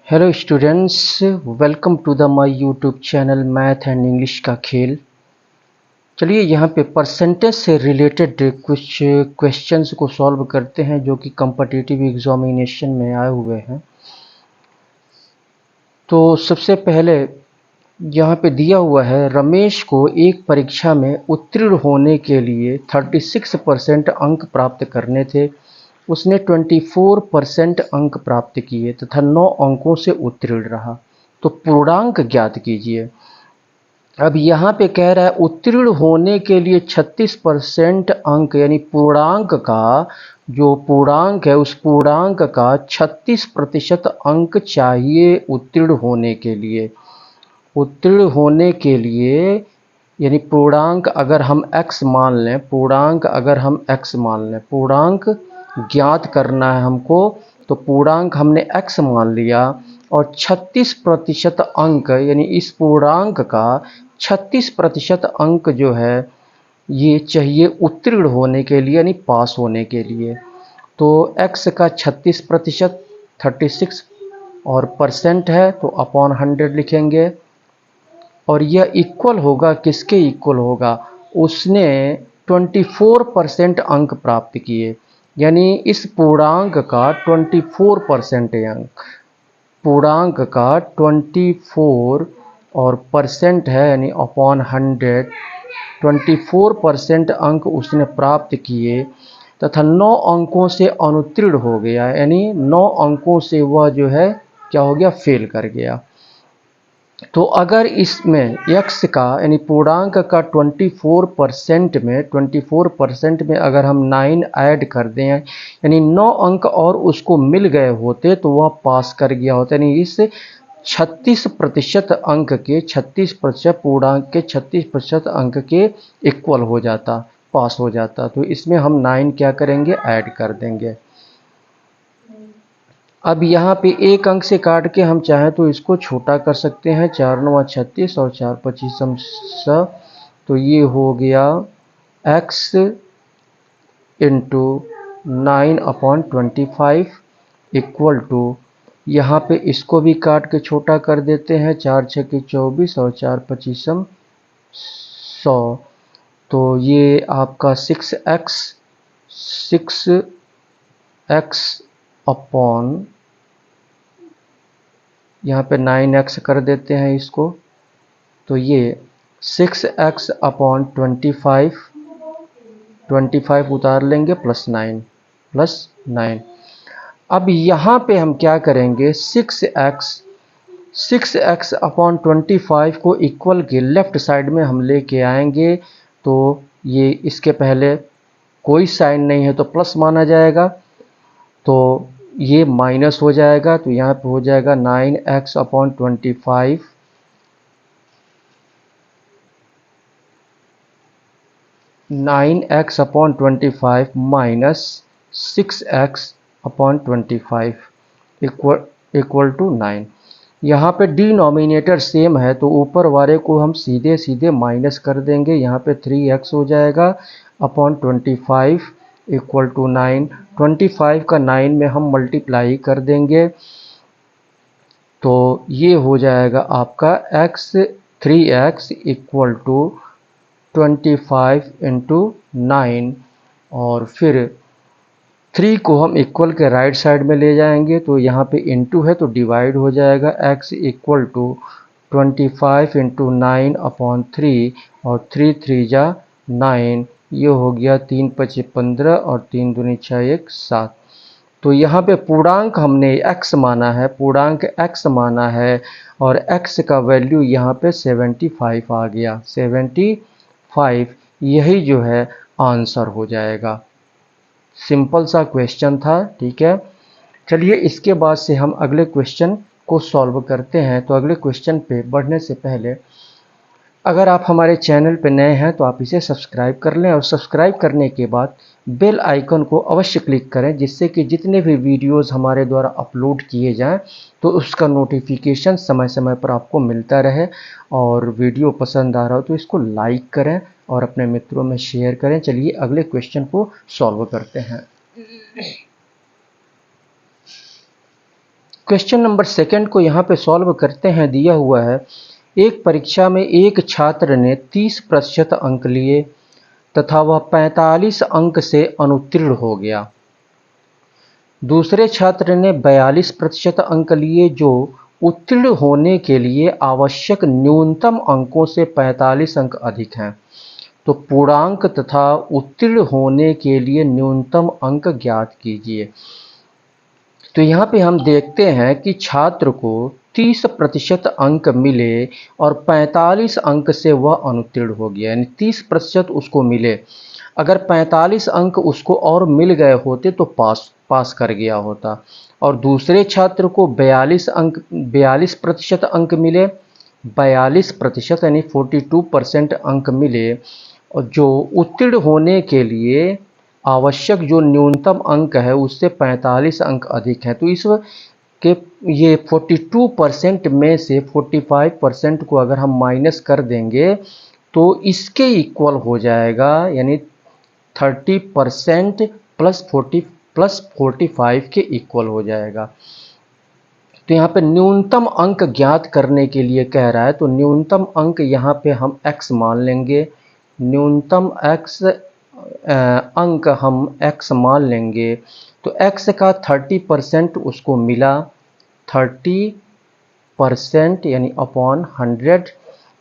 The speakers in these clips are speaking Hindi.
Hello students, welcome to the my YouTube channel math and English का खेल। चलिए यहाँ पे परसेंटेज से रिलेटेड कुछ क्वेश्चंस को सॉल्व करते हैं जो कि कॉम्पिटिटिव एग्जामिनेशन में आए हुए हैं। तो सबसे पहले यहाँ पे दिया हुआ है, रमेश को एक परीक्षा में उत्तीर्ण होने के लिए 36% अंक प्राप्त करने थे। उसने 24% अंक प्राप्त किए तथा 9 अंकों से उत्तीर्ण रहा। तो पूर्णांक ज्ञात कीजिए। अब यहाँ पे कह रहा है उत्तीर्ण होने के लिए 36% अंक, यानी पूर्णांक का जो पूर्णांक है उस पूर्णांक का 36% अंक चाहिए उत्तीर्ण होने के लिए। उत्तीर्ण होने के लिए यानी पूर्णांक अगर हम x मान लें, पूर्णांक अगर हम x मान लें, पूर्णांक ज्ञात करना है हमको, तो पूर्णांक हमने x मान लिया और 36% अंक यानी इस पूर्णांक का 36% अंक जो है ये चाहिए उत्तीर्ण होने के लिए, यानी पास होने के लिए। तो x का 36% 36 और परसेंट है तो अपॉन 100 लिखेंगे। और यह इक्वल होगा, किसके इक्वल होगा? उसने 24% अंक प्राप्त किए, यानी इस पूर्णांक का 24% अंक, पूर्णांक का 24 और परसेंट है यानी अपॉन 100, 24% अंक उसने प्राप्त किए तथा 9 अंकों से अनुत्तीर्ण हो गया, यानी 9 अंकों से वह जो है क्या हो गया, फेल कर गया। तो अगर इसमें x का यानी पूर्णांक का 24% में अगर हम 9 ऐड कर दें, यानी 9 अंक और उसको मिल गए होते तो वह पास कर गया होता, यानी इस 36% अंक के 36% पूर्णांक के 36% अंक के इक्वल हो जाता, पास हो जाता। तो इसमें हम 9 क्या करेंगे, ऐड कर देंगे। अब यहाँ पे एक अंक से काट के हम चाहें तो इसको छोटा कर सकते हैं, 4 9 36 और 4 25 100। तो ये हो गया x इंटू 9/25 इक्वल टू, यहाँ पे इसको भी काट के छोटा कर देते हैं, 4 6 24 और 4 25 100। तो ये आपका 6x अपॉन, यहाँ पे 9x कर देते हैं इसको, तो ये 6x अपॉन 25 उतार लेंगे +9। अब यहाँ पे हम क्या करेंगे, 6x अपॉन 25 को इक्वल के लेफ्ट साइड में हम लेके आएंगे। तो ये इसके पहले कोई साइन नहीं है तो प्लस माना जाएगा, तो ये माइनस हो जाएगा। तो यहाँ पे हो जाएगा 9x upon 25 9x upon 25 minus 6x upon 25 equal to 9। यहाँ पे डिनोमिनेटर सेम है तो ऊपर वाले को हम सीधे सीधे माइनस कर देंगे, यहाँ पे 3x हो जाएगा अपॉन 25 इक्वल टू 9। 25 का 9 में हम मल्टीप्लाई कर देंगे, तो ये हो जाएगा आपका 3x इक्वल टू 25 इंटू 9। और फिर 3 को हम इक्वल के राइट साइड में ले जाएंगे, तो यहाँ पे इंटू है तो डिवाइड हो जाएगा, x equal to 25 into 9 upon 3 और 3 3 जा 9, ये हो गया 3 5 15 और 3 दूनी 6 1 7। तो यहाँ पे पूर्णांक हमने x माना है, पूर्णांक x माना है और x का वैल्यू यहाँ पे 75 आ गया, 75, यही जो है आंसर हो जाएगा। सिंपल सा क्वेश्चन था, ठीक है। चलिए इसके बाद से हम अगले क्वेश्चन को सॉल्व करते हैं। तो अगले क्वेश्चन पे बढ़ने से पहले अगर आप हमारे चैनल पर नए हैं तो आप इसे सब्सक्राइब कर लें और सब्सक्राइब करने के बाद बेल आइकन को अवश्य क्लिक करें, जिससे कि जितने भी वीडियोस हमारे द्वारा अपलोड किए जाएं तो उसका नोटिफिकेशन समय समय पर आपको मिलता रहे। और वीडियो पसंद आ रहा हो तो इसको लाइक करें और अपने मित्रों में शेयर करें। चलिए अगले क्वेश्चन को सॉल्व करते हैं। क्वेश्चन नंबर सेकंड को यहाँ पे सॉल्व करते हैं। दिया हुआ है, एक परीक्षा में एक छात्र ने 30% अंक लिए तथा वह 45 अंक से अनुत्तीर्ण हो गया। दूसरे छात्र ने 42% अंक लिए जो उत्तीर्ण होने के लिए आवश्यक न्यूनतम अंकों से 45 अंक अधिक हैं। तो पूर्णांक तथा उत्तीर्ण होने के लिए न्यूनतम अंक ज्ञात कीजिए। तो यहाँ पे हम देखते हैं कि छात्र को 30% अंक मिले और 45 अंक से वह अनुत्तीर्ण हो गया, यानी 30% उसको मिले। अगर 45 अंक उसको और मिल गए होते तो पास कर गया होता। और दूसरे छात्र को 42% अंक मिले, 42% यानी 42% अंक मिले, और जो उत्तीर्ण होने के लिए आवश्यक जो न्यूनतम अंक है उससे 45 अंक अधिक है। तो इस के ये 42% में से 45% को अगर हम माइनस कर देंगे तो इसके इक्वल हो जाएगा, यानी 30% प्लस 45 के इक्वल हो जाएगा। तो यहाँ पे न्यूनतम अंक ज्ञात करने के लिए कह रहा है, तो न्यूनतम अंक यहाँ पे हम x मान लेंगे। न्यूनतम अंक हम x मान लेंगे। तो x का 30% उसको मिला, 30% यानी अपॉन 100,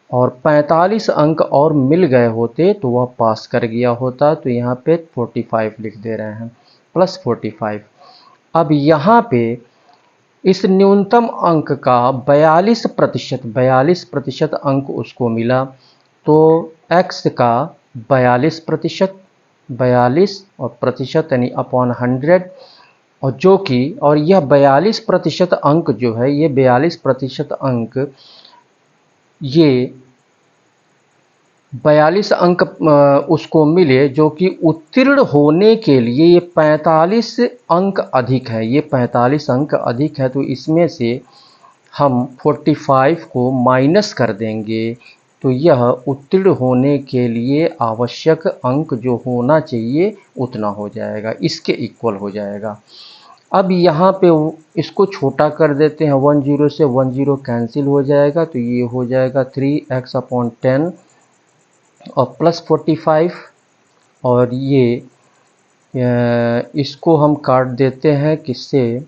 और 45 अंक और मिल गए होते तो वह पास कर गया होता। तो यहाँ पे 45 लिख दे रहे हैं, प्लस 45। अब यहाँ पे इस न्यूनतम अंक का 42% अंक उसको मिला। तो x का 42% 42 और प्रतिशत यानी अपॉन 100, और जो कि और यह 42% अंक जो है, ये 42% अंक, ये 42 अंक उसको मिले जो कि उत्तीर्ण होने के लिए ये 45 अंक अधिक है, ये 45 अंक अधिक है। तो इसमें से हम 45 को माइनस कर देंगे तो यह उत्तीर्ण होने के लिए आवश्यक अंक जो होना चाहिए उतना हो जाएगा, इसके इक्वल हो जाएगा। अब यहाँ पे इसको छोटा कर देते हैं, 10 से 10 कैंसिल हो जाएगा। तो ये हो जाएगा 3x/10 और प्लस 45, और ये इसको हम काट देते हैं किससे,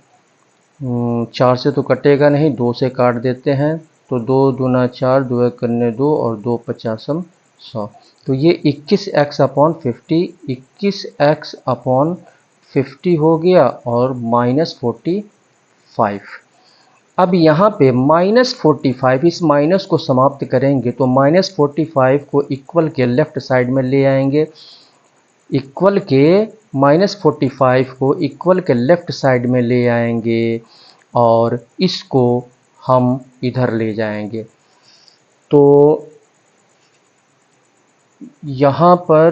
4 से तो कटेगा नहीं, 2 से काट देते हैं। तो 2 दूना 4, 2 एक करने 2 और 2 पचासम 100। तो ये 21x/50, 21x/50 हो गया और माइनस 45। अब यहाँ पे -45, इस माइनस को समाप्त करेंगे तो -45 को इक्वल के लेफ्ट साइड में ले आएंगे, इक्वल के -45 को इक्वल के लेफ्ट साइड में ले आएंगे और इसको हम इधर ले जाएंगे। तो यहाँ पर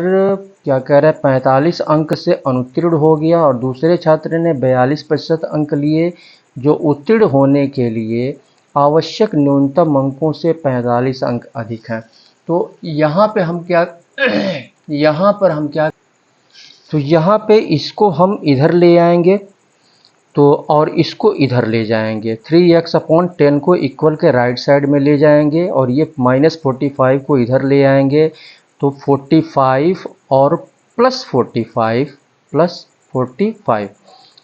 क्या कह रहा है, 45 अंक से अनुत्तीर्ण हो गया और दूसरे छात्र ने 42% अंक लिए जो उत्तीर्ण होने के लिए आवश्यक न्यूनतम अंकों से 45 अंक अधिक हैं। तो यहाँ पे हम क्या तो यहाँ पे इसको हम इधर ले आएंगे तो, और इसको इधर ले जाएंगे, 3x/10 को इक्वल के राइट साइड में ले जाएंगे और ये -45 को इधर ले आएंगे। तो 45 और प्लस 45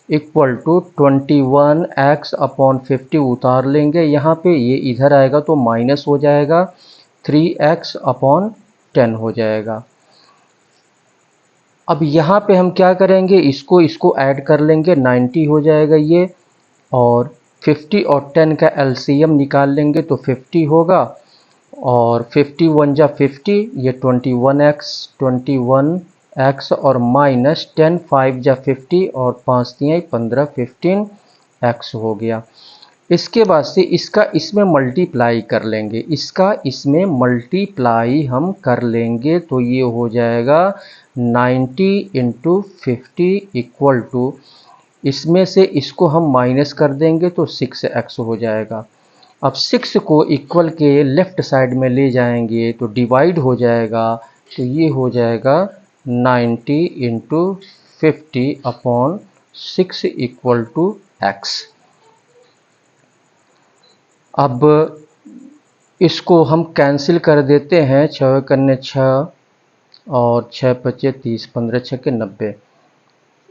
इक्वल टू 21x/50 उतार लेंगे यहाँ पे, ये इधर आएगा तो माइनस हो जाएगा, 3x/10 हो जाएगा। अब यहाँ पे हम क्या करेंगे, इसको ऐड कर लेंगे, 90 हो जाएगा ये, और 50 और 10 का एलसीएम निकाल लेंगे तो 50 होगा, और 51 जा 50, ये 21x और माइनस 10, 5 जा 50 और 5 तियाई 15, 15x हो गया। इसके बाद से इसका इसमें मल्टीप्लाई कर लेंगे, इसका इसमें मल्टीप्लाई हम कर लेंगे तो ये हो जाएगा 90 × 50 इक्वल टू, इसमें से इसको हम माइनस कर देंगे तो 6x हो जाएगा। अब 6 को इक्वल के लेफ़्ट साइड में ले जाएंगे तो डिवाइड हो जाएगा, तो ये हो जाएगा 90 × 50/6 इक्वल टू x। अब इसको हम कैंसिल कर देते हैं, 6 कन्ने 6 और 6 पचे 30, 15 छक्के 90।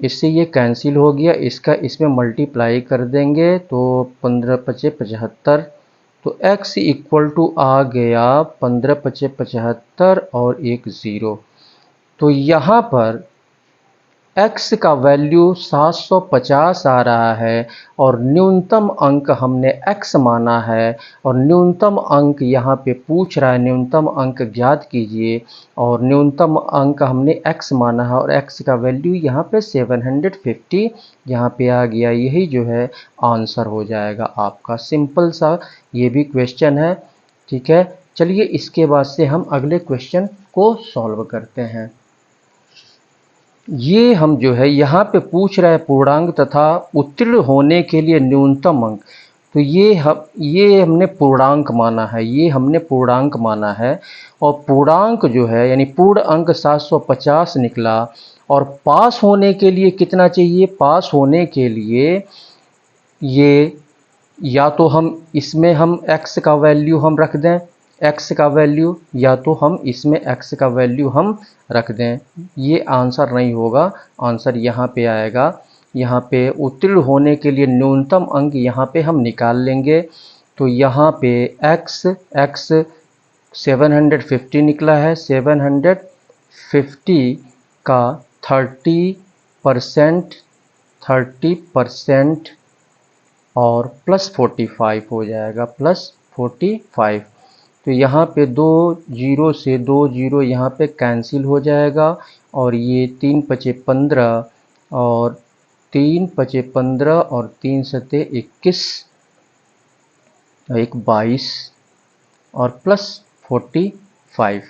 इससे ये कैंसिल हो गया, इसका इसमें मल्टीप्लाई कर देंगे तो 15 पचे 75। तो x इक्वल टू आ गया 15 पचे 75 और एक 0। तो यहाँ पर x का वैल्यू 750 आ रहा है और न्यूनतम अंक हमने x माना है और न्यूनतम अंक यहाँ पे पूछ रहा है, न्यूनतम अंक ज्ञात कीजिए और न्यूनतम अंक हमने x माना है और x का वैल्यू यहाँ पे 750 यहाँ पे आ गया। यही जो है आंसर हो जाएगा आपका। सिंपल सा ये भी क्वेश्चन है, ठीक है। चलिए इसके बाद से हम अगले क्वेश्चन को सॉल्व करते हैं। ये हम जो है यहाँ पे पूछ रहा है पूर्णांक तथा उत्तीर्ण होने के लिए न्यूनतम अंक। तो ये हमने पूर्णांक माना है, ये हमने पूर्णांक माना है और पूर्णांक जो है यानी पूर्ण अंक 750 निकला। और पास होने के लिए कितना चाहिए? पास होने के लिए ये या तो हम इसमें हम x का वैल्यू हम रख दें, x का वैल्यू, या तो हम इसमें x का वैल्यू हम रख दें। ये आंसर नहीं होगा, आंसर यहाँ पे आएगा। यहाँ पे उत्तीर्ण होने के लिए न्यूनतम अंक यहाँ पे हम निकाल लेंगे। तो यहाँ पे x 750 निकला है। 750 का 30% और प्लस 45 हो जाएगा, प्लस 45। तो यहाँ पे 2 जीरो से 2 जीरो यहाँ पे कैंसिल हो जाएगा और ये 3 पचे 15 और 3 पचे 15 और 3 सते 21, एक 22 और प्लस 45।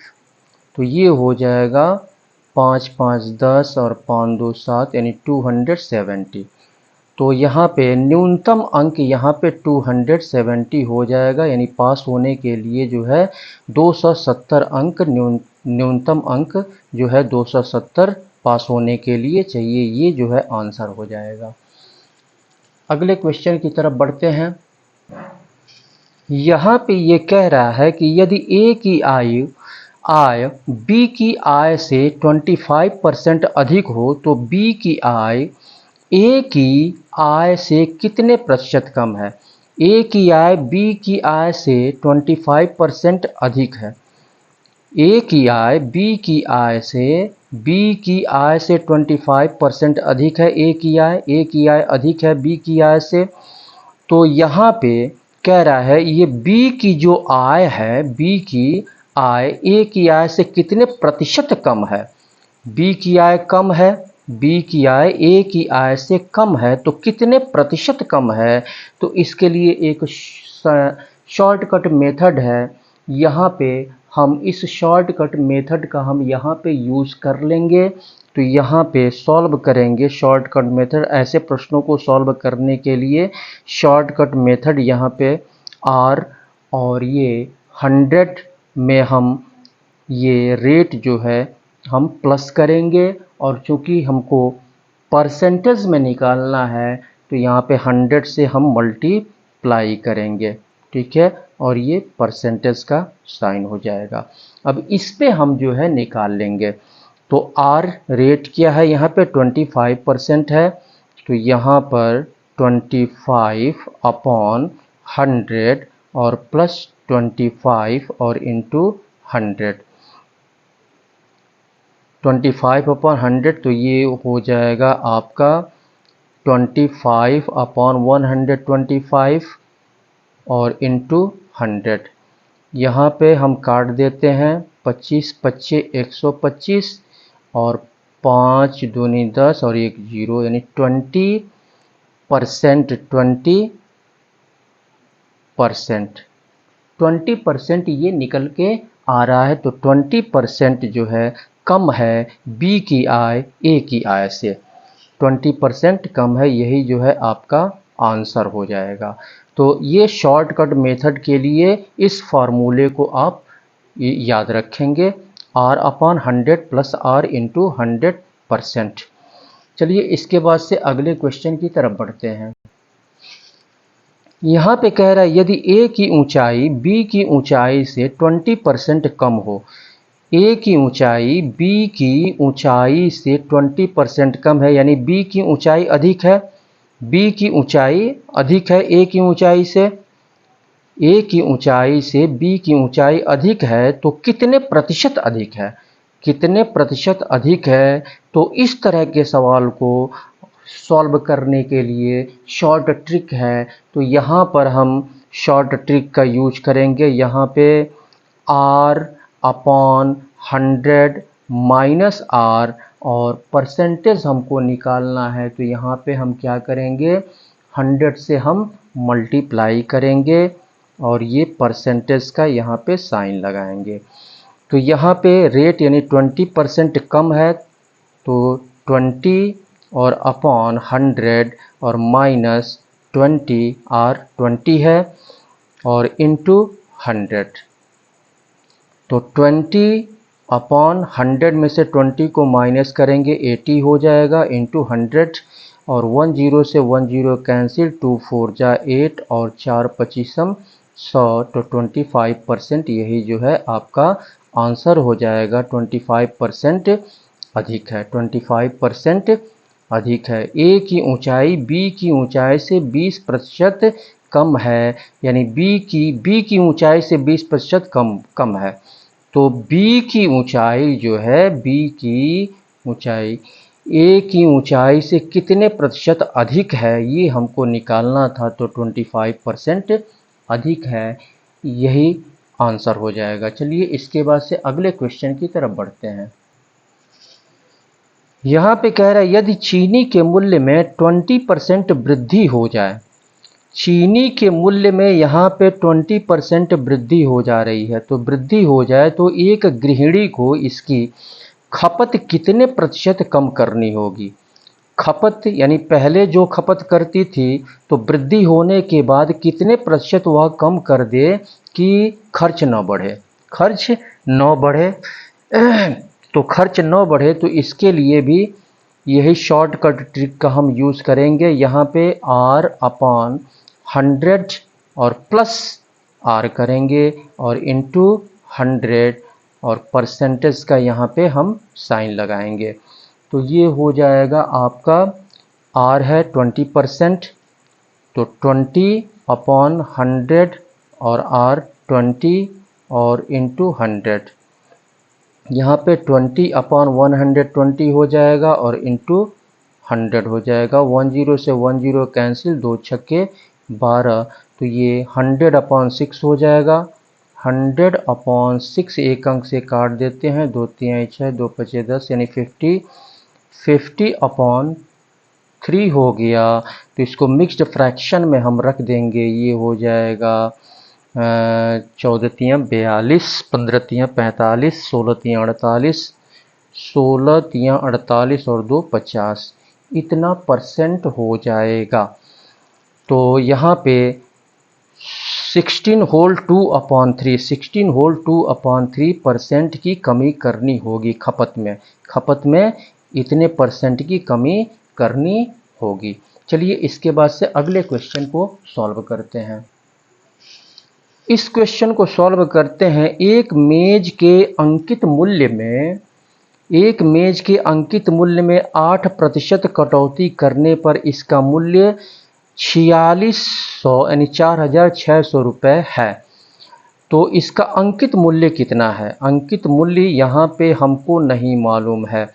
तो ये हो जाएगा 5 5 10 और 5 2 7 यानी 270। तो यहाँ पे न्यूनतम अंक यहाँ पे 270 हो जाएगा, यानी पास होने के लिए जो है 270 अंक न्यूनतम अंक जो है 270 पास होने के लिए चाहिए। ये जो है आंसर हो जाएगा। अगले क्वेश्चन की तरफ बढ़ते हैं। यहाँ पे ये कह रहा है कि यदि A की आय B की आय से 25% अधिक हो तो B की आय A की आय से कितने प्रतिशत कम है? A की आय B की आय से 25% अधिक है। A की आय B की आय से 25% अधिक है। A की आय अधिक है B की आय से। तो यहाँ पे कह रहा है ये B की जो आय है, B की आय A की आय से कितने प्रतिशत कम है? B की आय कम है, B की आय A की आय से कम है, तो कितने प्रतिशत कम है? तो इसके लिए एक शॉर्टकट मेथड है। यहाँ पे हम इस शॉर्टकट मेथड का हम यहाँ पे यूज़ कर लेंगे। तो यहाँ पे सॉल्व करेंगे शॉर्टकट मेथड। ऐसे प्रश्नों को सॉल्व करने के लिए शॉर्टकट मेथड यहाँ पे R और ये 100 में हम ये रेट जो है हम प्लस करेंगे और चूँकि हमको परसेंटेज में निकालना है तो यहाँ पे 100 से हम मल्टीप्लाई करेंगे, ठीक है, और ये परसेंटेज का साइन हो जाएगा। अब इस पे हम जो है निकाल लेंगे। तो R रेट क्या है? यहाँ पे 25% है, तो यहाँ पर 25/100 और प्लस 25 और इंटू 100, 25/100 तो ये हो जाएगा आपका 25/125 और इंटू 100। यहाँ पे हम काट देते हैं 25 पच्चे 125 और 5 दूनी 10 और एक 0 यानी 20% ये निकल के आ रहा है। तो 20% जो है कम है B की आय A की आय से, 20% कम है, यही जो है आपका आंसर हो जाएगा। तो ये शॉर्टकट मेथड के लिए इस फार्मूले को आप याद रखेंगे, R/100 प्लस R इंटू 100%। चलिए इसके बाद से अगले क्वेश्चन की तरफ बढ़ते हैं। यहाँ पे कह रहा है यदि a की ऊंचाई b की ऊंचाई से 20% कम हो, a की ऊंचाई b की ऊंचाई से 20% कम है, यानी b की ऊंचाई अधिक है, b की ऊंचाई अधिक है a की ऊंचाई से, a की ऊंचाई से b की ऊंचाई अधिक है, तो कितने प्रतिशत अधिक है, कितने प्रतिशत अधिक है। तो इस तरह के सवाल को सॉल्व करने के लिए शॉर्ट ट्रिक है, तो यहाँ पर हम शॉर्ट ट्रिक का यूज करेंगे। यहाँ पे r अपॉन 100 माइनस r और परसेंटेज हमको निकालना है, तो यहाँ पे हम क्या करेंगे, 100 से हम मल्टीप्लाई करेंगे और ये परसेंटेज का यहाँ पे साइन लगाएंगे। तो यहाँ पे रेट यानी 20% कम है, तो 20 और अपॉन 100 और माइनस 20 r 20 है और इनटू 100, तो 20 अपॉन 100 में से 20 को माइनस करेंगे 80 हो जाएगा इंटू 100 और 10 से 10 कैंसिल, 2 4 जा 8 और 4 25 100, तो 25% यही जो है आपका आंसर हो जाएगा। 25% अधिक है, 25% अधिक है। a की ऊंचाई b की ऊंचाई से 20% कम है, यानी b की ऊंचाई से 20% कम है। तो b की ऊंचाई जो है, b की ऊंचाई a की ऊंचाई से कितने प्रतिशत अधिक है, ये हमको निकालना था, तो 25% अधिक है, यही आंसर हो जाएगा। चलिए इसके बाद से अगले क्वेश्चन की तरफ बढ़ते हैं। यहाँ पे कह रहा है यदि चीनी के मूल्य में 20% वृद्धि हो जाए, चीनी के मूल्य में यहाँ पे 20% वृद्धि हो जा रही है, तो वृद्धि हो जाए तो एक गृहिणी को इसकी खपत कितने प्रतिशत कम करनी होगी। खपत यानी पहले जो खपत करती थी, तो वृद्धि होने के बाद कितने प्रतिशत वह कम कर दे कि खर्च न बढ़े, खर्च न बढ़े। तो खर्च न बढ़े, तो इसके लिए भी यही शॉर्टकट ट्रिक का हम यूज़ करेंगे। यहाँ पे r अपॉन 100 और प्लस r करेंगे और इनटू 100 और परसेंटेज का यहाँ पे हम साइन लगाएंगे, तो ये हो जाएगा आपका r है 20%, तो 20 अपॉन 100 और r 20 और इनटू 100, यहाँ पे 20 अपॉन 120 हो जाएगा और इनटू 100 हो जाएगा। 10 से 10 कैंसिल, 2 छक्के 12, तो ये 100 अपॉन 6 हो जाएगा। 100 अपॉन 6 एक अंक से काट देते हैं, 2 3 6 2 5 10 यानी 50। 50 अपॉन 3 हो गया, तो इसको मिक्स्ड फ्रैक्शन में हम रख देंगे, ये हो जाएगा 14 तियाँ 42, 15 तियाँ 45, 16 तियाँ 48, 16 तियाँ 48 और 2 50, इतना परसेंट हो जाएगा। तो यहाँ पे 16 होल 2 अपॉन 3, 16 होल 2 अपॉन 3% की कमी करनी होगी खपत में, खपत में इतने परसेंट की कमी करनी होगी। चलिए इसके बाद से अगले क्वेश्चन को सॉल्व करते हैं। इस क्वेश्चन को सॉल्व करते हैं। एक मेज के अंकित मूल्य में, एक मेज के अंकित मूल्य में 8% कटौती करने पर इसका मूल्य 4600 यानी 4600 रुपये है। तो इसका अंकित मूल्य कितना है? अंकित मूल्य यहाँ पे हमको नहीं मालूम है।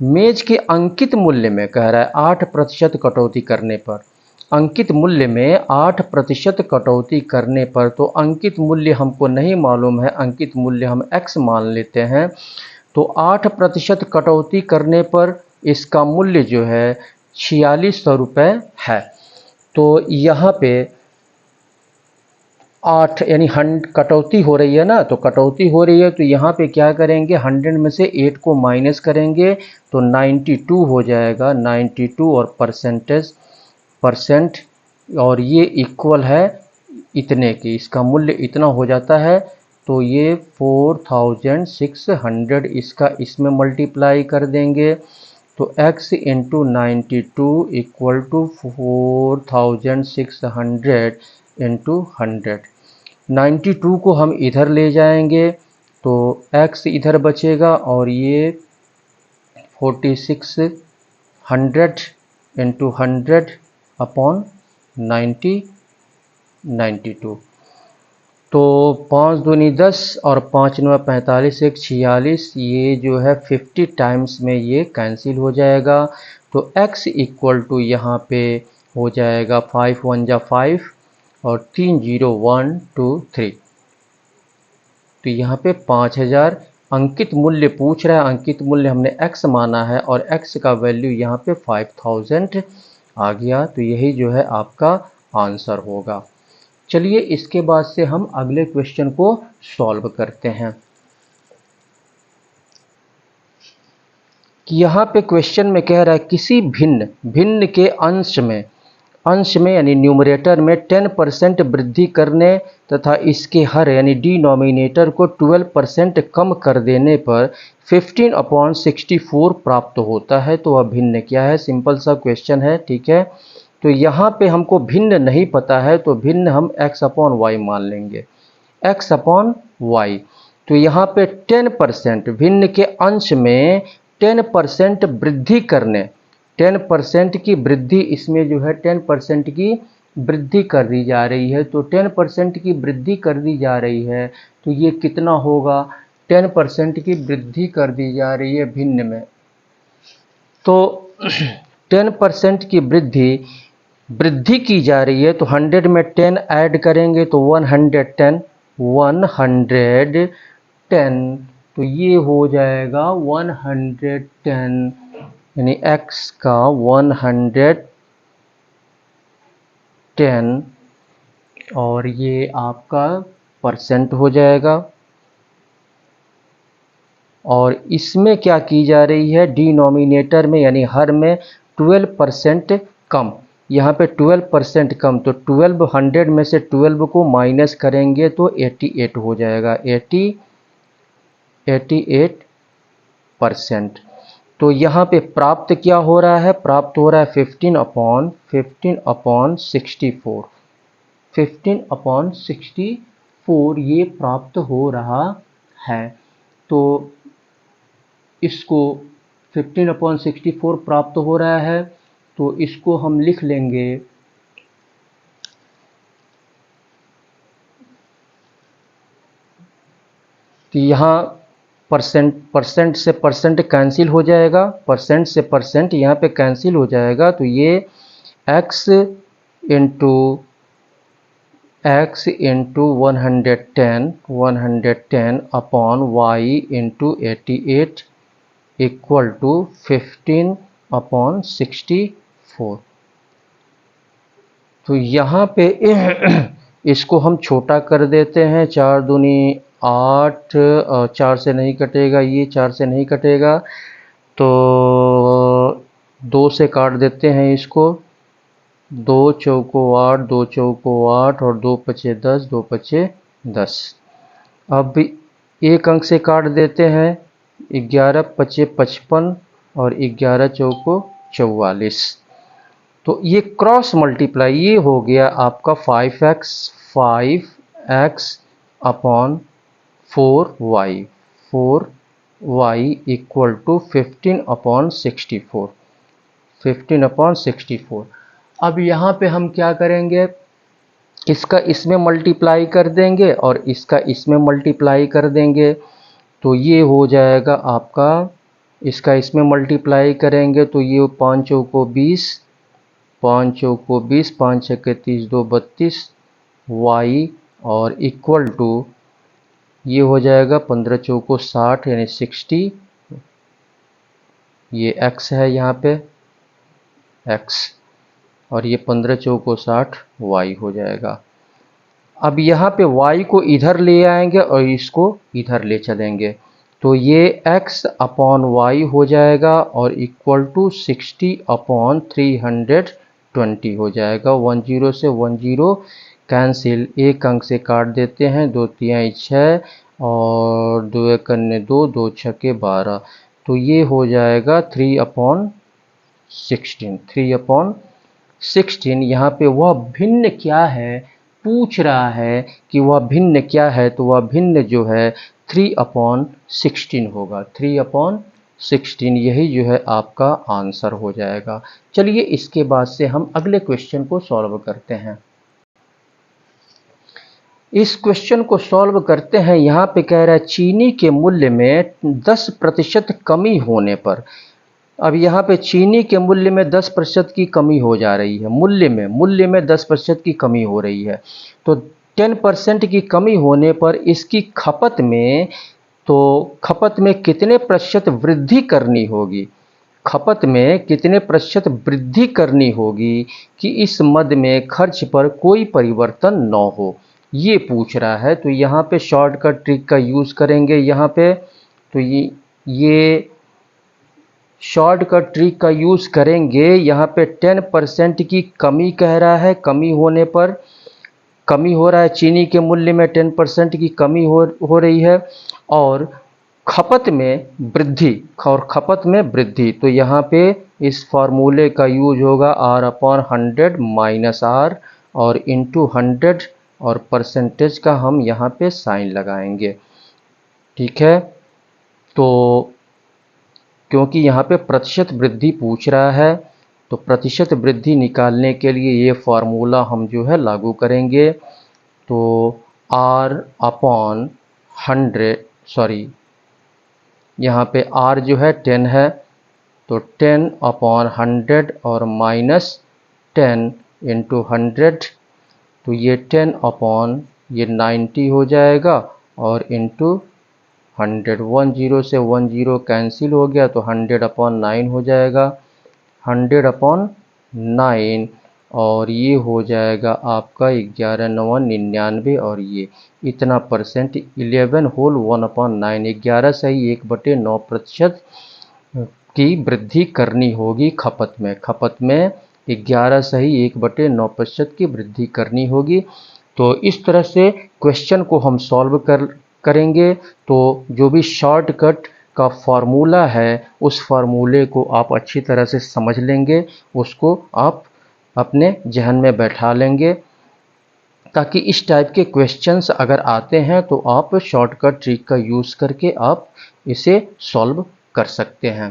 मेज के अंकित मूल्य में कह रहा है 8% कटौती करने पर, अंकित मूल्य में 8% कटौती करने पर, तो अंकित मूल्य हमको नहीं मालूम है, अंकित मूल्य हम x मान लेते हैं। तो 8% कटौती करने पर इसका मूल्य जो है 4600 रुपये है। तो यहाँ पे 8 यानी कटौती हो रही है ना, तो कटौती हो रही है, तो यहाँ पे क्या करेंगे, 100 में से 8 को माइनस करेंगे तो 92 हो जाएगा, 92 और परसेंट, और ये इक्वल है इतने की, इसका मूल्य इतना हो जाता है। तो ये 4600 इसका इसमें मल्टीप्लाई कर देंगे, तो x into 92 equal to 4600 into 100। 92 को हम इधर ले जाएंगे तो x इधर बचेगा और ये 46 100 इंटू 100 अपॉन 90 92। तो 5 दूनी 10 और 5 9 45 1 46, ये जो है 50 टाइम्स में ये कैंसिल हो जाएगा। तो x इक्वल टू यहाँ पे हो जाएगा 5 1 जा 5 और 3 0 1 2 3। तो यहाँ पे 5000 अंकित मूल्य पूछ रहा है। अंकित मूल्य हमने x माना है और x का वैल्यू यहाँ पे 5000 आ गया। तो यही जो है आपका आंसर होगा। चलिए इसके बाद से हम अगले क्वेश्चन को सॉल्व करते हैं। कि यहाँ पे क्वेश्चन में कह रहा है किसी भिन्न भिन्न के अंश में यानी न्यूमरेटर में 10% वृद्धि करने तथा इसके हर यानी डिनोमिनेटर को 12% कम कर देने पर 15/64 प्राप्त होता है। तो वह भिन्न क्या है? सिंपल सा क्वेश्चन है, ठीक है। तो यहाँ पे हमको भिन्न नहीं पता है तो भिन्न हम x/y मान लेंगे, x/y। तो यहाँ पे 10% भिन्न के अंश में 10% वृद्धि करने, 10% की वृद्धि, इसमें जो है 10% की वृद्धि कर दी जा रही है। तो 10% की वृद्धि कर दी जा रही है तो ये कितना होगा? 10% की वृद्धि कर दी जा रही है भिन्न में, तो 10% की वृद्धि की जा रही है। तो 100 में 10 ऐड करेंगे तो 110 तो ये हो जाएगा 110 यानी x का 110 और ये आपका परसेंट हो जाएगा। और इसमें क्या की जा रही है? डिनोमिनेटर में यानी हर में 12% कम, यहाँ पे 12% कम। तो 12 100 में से 12 को माइनस करेंगे तो 88 हो जाएगा, 88%। तो यहाँ पे प्राप्त क्या हो रहा है? प्राप्त हो रहा है 15/64, 15/64 ये प्राप्त हो रहा है। तो इसको 15/64 प्राप्त हो रहा है तो इसको हम लिख लेंगे कि यहाँ परसेंट से परसेंट कैंसिल हो जाएगा, परसेंट से परसेंट यहाँ पे कैंसिल हो जाएगा। तो ये x into 110 upon y into 88 equal to 15/64। तो यहाँ पे इसको हम छोटा कर देते हैं, 4 दूनी 8, 4 से नहीं कटेगा, ये 4 से नहीं कटेगा तो 2 से काट देते हैं इसको। 2 चौको 8, 2 चौको 8 और 2 पचे 10, 2 पचे 10। अब एक अंक से काट देते हैं, 11 पचे 55 और 11 चौको 44। तो ये क्रॉस मल्टीप्लाई ये हो गया आपका 5x upon 4y, 4y equal to 15/64, 15/64। अब यहाँ पे हम क्या करेंगे? इसका इसमें मल्टीप्लाई कर देंगे और इसका इसमें मल्टीप्लाई कर देंगे। तो ये हो जाएगा आपका, इसका इसमें मल्टीप्लाई करेंगे तो ये 5 चौको 20, 5 चौको 20, 5 छक्के 30, 2 32 y और इक्वल टू ये हो जाएगा 15 चौको 60 यानी 60। ये x है यहाँ पे x और ये 15 चौको 60 y हो जाएगा। अब यहाँ पे y को इधर ले आएंगे और इसको इधर ले चलेंगे तो ये x अपॉन y हो जाएगा और इक्वल टू 60/320 हो जाएगा। 10 से 10 कैंसिल, एक अंक से काट देते हैं, 2 तिहाई 6 और 2 एकन्ने 2, 2 छक्के 12। तो ये हो जाएगा 3/16, 3/16। यहाँ पे वह भिन्न क्या है? पूछ रहा है कि वह भिन्न क्या है, तो वह भिन्न जो है 3/16 होगा। 3/16 यही जो है आपका आंसर हो जाएगा। चलिए इसके बाद से हम अगले क्वेश्चन को सॉल्व करते हैं। इस क्वेश्चन को सॉल्व करते हैं। यहाँ पे कह रहा है चीनी के मूल्य में 10% कमी होने पर। अब यहाँ पे चीनी के मूल्य में 10% की कमी हो जा रही है। मूल्य में 10% की कमी हो रही है, तो 10% की कमी होने पर इसकी खपत में कितने प्रतिशत वृद्धि करनी होगी। खपत में कितने प्रतिशत वृद्धि करनी होगी कि इस मद में खर्च पर कोई परिवर्तन न हो, ये पूछ रहा है। तो यहाँ पे शॉर्टकट ट्रिक का यूज़ करेंगे। यहाँ पे तो ये शॉर्टकट ट्रिक का यूज़ करेंगे। यहाँ पे 10% की कमी कह रहा है, कमी होने पर कमी हो रहा है, चीनी के मूल्य में 10% की कमी हो रही है और खपत में वृद्धि। तो यहाँ पे इस फार्मूले का यूज होगा R/100 माइनस R और इंटू 100 और परसेंटेज का हम यहाँ पे साइन लगाएंगे। ठीक है, तो क्योंकि यहाँ पे प्रतिशत वृद्धि पूछ रहा है, तो प्रतिशत वृद्धि निकालने के लिए ये फार्मूला हम जो है लागू करेंगे। तो यहाँ पे R जो है 10 है, तो 10/100 और माइनस 10 इंटू 100, तो ये 90 हो जाएगा और इंटू 100, 10 से 10 कैंसिल हो गया, तो 100/9 हो जाएगा। 100/9 और ये हो जाएगा आपका 11×9 = 99 और ये इतना परसेंट 11 होल 1/9, 11 सही 1/9% की वृद्धि करनी होगी खपत में। 11 सही 1/9% की वृद्धि करनी होगी। तो इस तरह से क्वेश्चन को हम सॉल्व करेंगे। तो जो भी शॉर्टकट का फार्मूला है उस फार्मूले को आप अच्छी तरह से समझ लेंगे, उसको आप अपने जहन में बैठा लेंगे, ताकि इस टाइप के क्वेश्चंस अगर आते हैं तो आप शॉर्टकट ट्रिक का यूज़ करके आप इसे सॉल्व कर सकते हैं।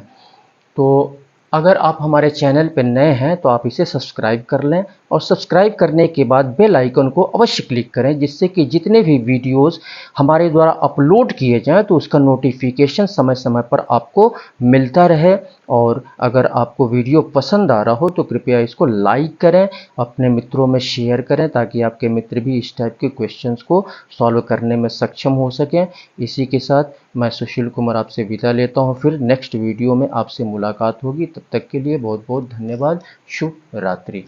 तो अगर आप हमारे चैनल पर नए हैं तो आप इसे सब्सक्राइब कर लें और सब्सक्राइब करने के बाद बेल आइकन को अवश्य क्लिक करें, जिससे कि जितने भी वीडियोस हमारे द्वारा अपलोड किए जाएं तो उसका नोटिफिकेशन समय समय पर आपको मिलता रहे। और अगर आपको वीडियो पसंद आ रहा हो तो कृपया इसको लाइक करें, अपने मित्रों में शेयर करें, ताकि आपके मित्र भी इस टाइप के क्वेश्चंस को सॉल्व करने में सक्षम हो सकें। इसी के साथ मैं सुशील कुमार आपसे विदा लेता हूं। फिर नेक्स्ट वीडियो में आपसे मुलाकात होगी। तब तक के लिए बहुत बहुत धन्यवाद। शुभ रात्रि।